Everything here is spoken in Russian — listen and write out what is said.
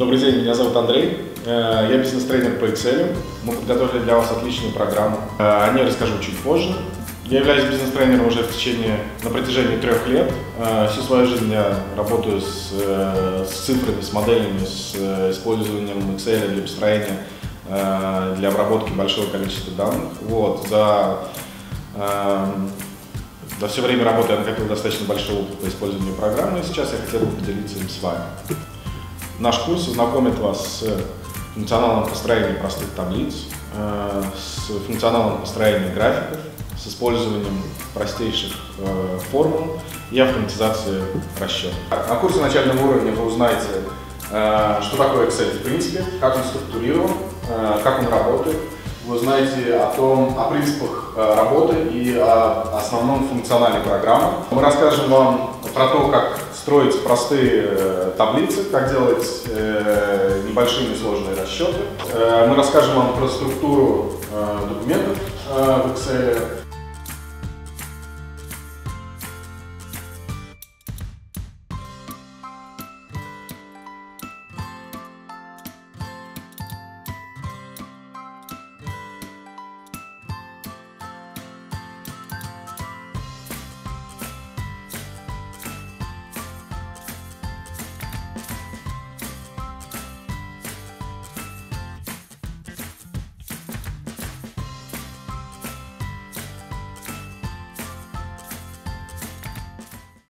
Добрый день, меня зовут Андрей, я бизнес-тренер по Excel. Мы подготовили для вас отличную программу, о ней расскажу чуть позже. Я являюсь бизнес-тренером уже на протяжении 3 лет. Всю свою жизнь я работаю с цифрами, с моделями, с использованием Excel для построения, для обработки большого количества данных. За все время работы я накопил достаточно большой опыт по использованию программы, и сейчас я хотел бы поделиться им с вами. Наш курс знакомит вас с функционалом построения простых таблиц, с функционалом построения графиков, с использованием простейших формул и автоматизации расчетов. На курсе начального уровня вы узнаете, что такое Excel в принципе, как он структурирован, как он работает. Вы узнаете о принципах работы и о основном функционале программы. Мы расскажем вам про то, как строить простые таблицы, как делать небольшие несложные расчеты. Мы расскажем вам про структуру документов в Excel.